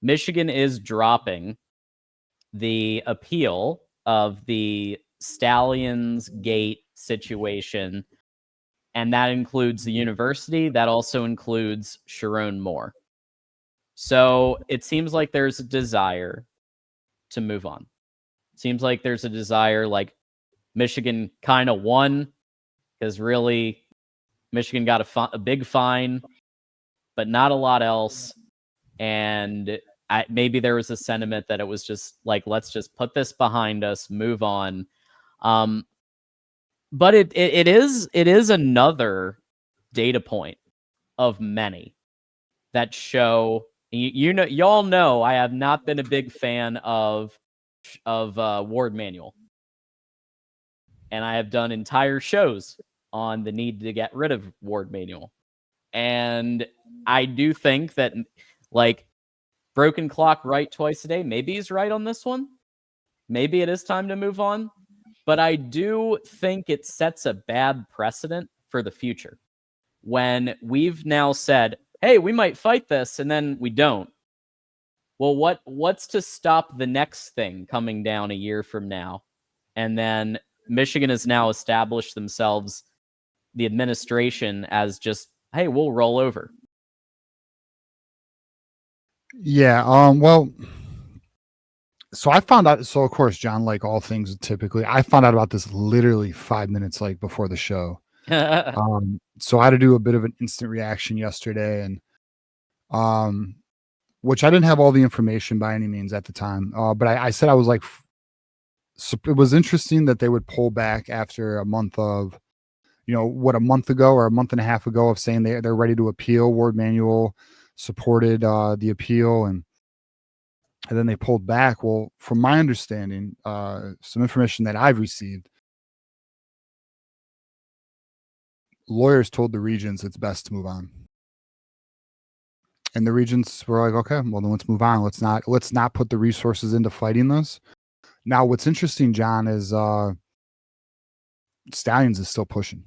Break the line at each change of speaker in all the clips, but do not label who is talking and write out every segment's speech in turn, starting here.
Michigan is dropping the appeal of the Stallions Gate situation, and that includes the university. That also includes Sharon Moore. So it seems like there's a desire to move on. Seems like there's a desire, like Michigan kind of won, because really Michigan got a big fine, but not a lot else. And maybe there was a sentiment that it was just like, let's just put this behind us, move on. But it is another data point of many that show, y'all know I have not been a big fan of Ward Manual, and I have done entire shows on the need to get rid of Ward Manual. And I do think that, like, broken clock right twice a day, maybe he's right on this one. Maybe it is time to move on. But I do think it sets a bad precedent for the future. When we've now said, hey, we might fight this, and then we don't. Well, what's to stop the next thing coming down a year from now? And then Michigan has now established themselves, the administration, as just, hey, we'll roll over.
Yeah. Well, so I found out. So of course, John, like all things typically, I found out about this literally 5 minutes before the show. So I had to do a bit of an instant reaction yesterday, and which I didn't have all the information by any means at the time. But I said I was like, so it was interesting that they would pull back after a month of, a month ago or a month and a half ago of saying they're ready to appeal. Ward Manual supported the appeal, and then they pulled back. Well, from my understanding, some information that I've received, lawyers told the regions it's best to move on. And the regions were like, okay, well then let's move on. Let's not put the resources into fighting this. Now, what's interesting, John, is Stallions is still pushing.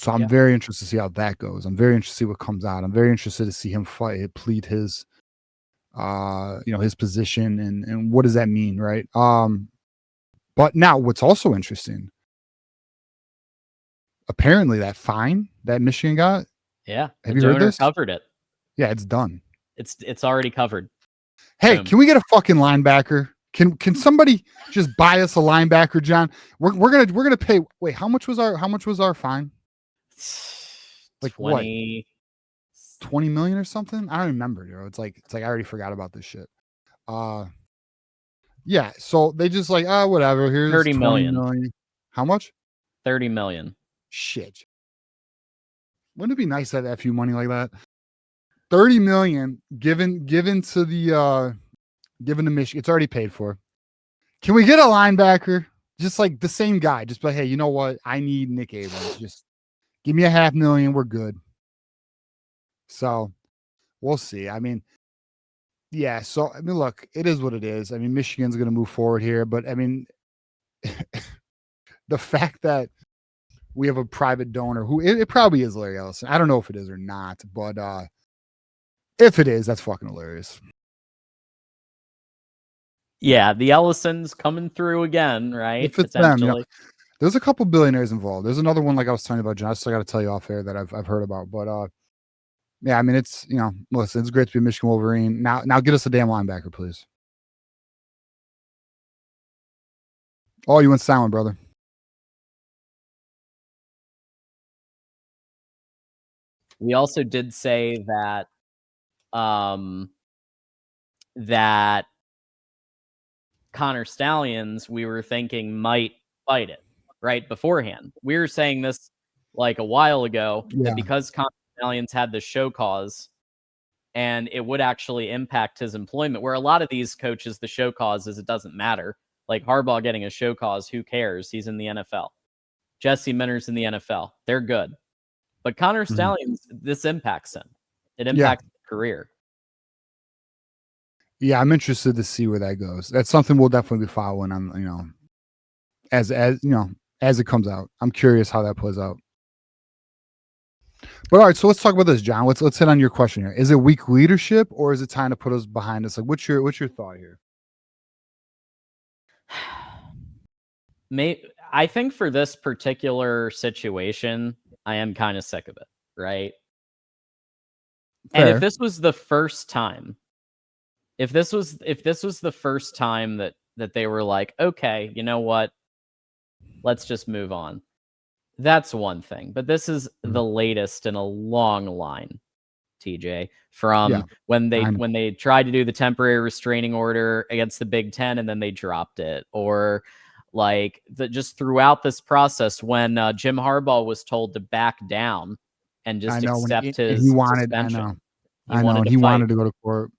So I'm very interested to see how that goes. I'm very interested to see what comes out. I'm very interested to see him plead his his position and what does that mean, right? But now what's also interesting, apparently that fine that Michigan got,
have
you heard this?
Covered it.
Yeah, it's done.
It's already covered.
Hey, can we get a fucking linebacker? Can somebody just buy us a linebacker, John? We're gonna pay. Wait, how much was our fine? Like 20 million or something? I don't remember, It's like I already forgot about this shit. Yeah, so they just like, whatever, here's
30 million.
How much?
30 million.
Shit. Wouldn't it be nice to have that few money like that? 30 million given to Michigan. It's already paid for. Can we get a linebacker? Just like the same guy. Just like, hey, you know what? I need Nick Abrams. Just give me $500,000. We're good. So we'll see. I mean, yeah. So, I mean, look, it is what it is. I mean, Michigan's going to move forward here, but I mean, the fact that we have a private donor who it probably is Larry Ellison. I don't know if it is or not, but if it is, that's fucking hilarious.
Yeah, the Ellisons coming through again, right?
If it's them, there's a couple billionaires involved. There's another one like I was telling you about, John. I still got to tell you off air that I've heard about, but yeah, I mean, it's listen, it's great to be a Michigan Wolverine. Now get us a damn linebacker, please. Oh, you went silent, brother.
We also did say that that Connor Stallions, we were thinking might fight it right beforehand. We were saying this like a while ago, that because Connor Stallions had the show cause and it would actually impact his employment, where a lot of these coaches, the show cause is it doesn't matter. Like Harbaugh getting a show cause, who cares? He's in the NFL. Jesse Minter's in the NFL. They're good. But Connor Stallions, this impacts him. It impacts his career.
Yeah, I'm interested to see where that goes. That's something we'll definitely be following on, as it comes out. I'm curious how that plays out. But all right, so let's talk about this, John. Let's hit on your question here. Is it weak leadership or is it time to put us behind us? Like, what's your thought here?
I think for this particular situation, I am kind of sick of it, right?
Fair.
And if this was the first time, if this was the first time that they were like, okay, you know what? Let's just move on. That's one thing. But this is the latest in a long line, TJ, from when they tried to do the temporary restraining order against the Big Ten and then they dropped it, or like just throughout this process when Jim Harbaugh was told to back down and just accept his suspension.
He wanted to go to court.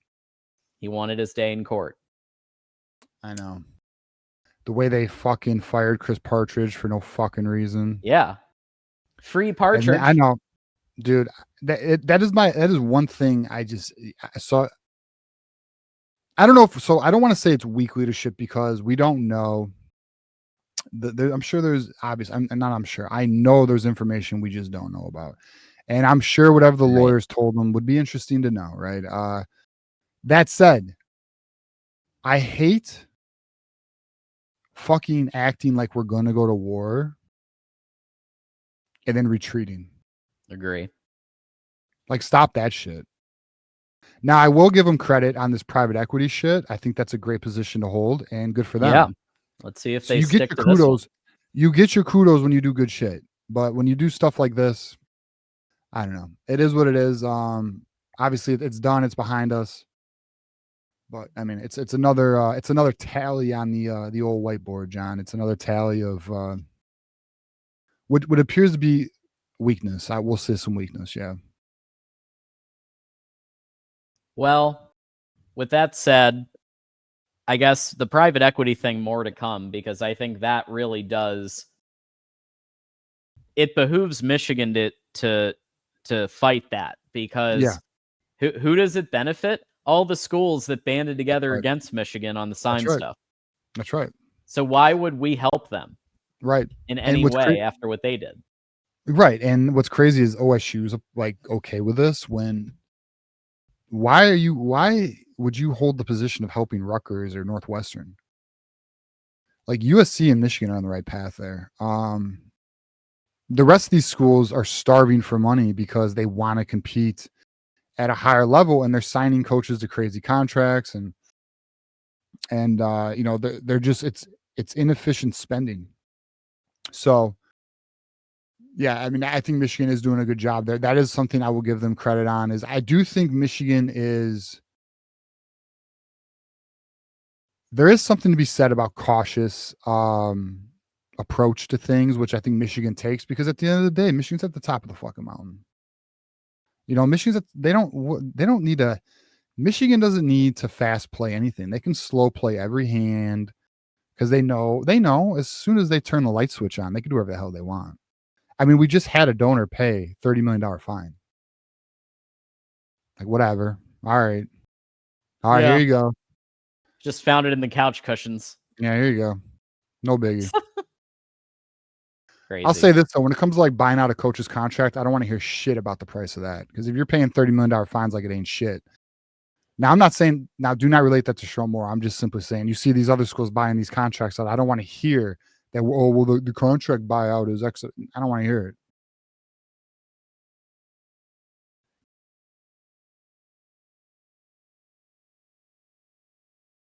He wanted his day in court.
I know. The way they fucking fired Chris Partridge for no fucking reason.
Yeah. Free Partridge.
I know. Dude, that is one thing I saw. I don't know so I don't want to say it's weak leadership because we don't know. I'm sure there's I know there's information we just don't know about. And I'm sure whatever the lawyers told them would be interesting to know, right? That said, I hate fucking acting like we're going to go to war and then retreating.
Agree.
Like, stop that shit. Now, I will give them credit on this private equity shit. I think that's a great position to hold and good for them.
Yeah. Let's see if they
you
stick
get
to
your kudos.
this one.
You get your kudos when you do good shit. But when you do stuff like this, I don't know. It is what it is. Obviously it's done. It's behind us. But I mean, it's another tally on the old whiteboard, John. It's another tally of what appears to be weakness. I will say some weakness, yeah.
Well, with that said, I guess the private equity thing more to come because I think that really does. It behooves Michigan to fight that because who does it benefit? All the schools that banded together against Michigan on the sign stuff.
That's right.
So why would we help them?
Right.
In any way after what they did.
Right. And what's crazy is OSU's like okay with this when why would you hold the position of helping Rutgers or Northwestern? Like USC and Michigan are on the right path there. The rest of these schools are starving for money because they want to compete at a higher level and they're signing coaches to crazy contracts and you know they're just it's inefficient spending. So yeah, I mean I think Michigan is doing a good job there. That is something I will give them credit on is I do think Michigan is there is something to be said about cautious approach to things, which I think Michigan takes because at the end of the day, Michigan's at the top of the fucking mountain. You know, Michigan doesn't need to fast play anything. They can slow play every hand because they know as soon as they turn the light switch on, they can do whatever the hell they want. I mean, we just had a donor pay $30 million fine. Like, whatever. All right. Here you go.
Just found it in the couch cushions.
Yeah, here you go. No biggie.
Crazy.
I'll say this though, when it comes to like buying out a coach's contract, I don't want to hear shit about the price of that. Because if you're paying $30 million fines like it ain't shit. Now I'm not saying do not relate that to Shromore. I'm just simply saying you see these other schools buying these contracts out. I don't want to hear that the contract buyout is X. I don't want to hear it.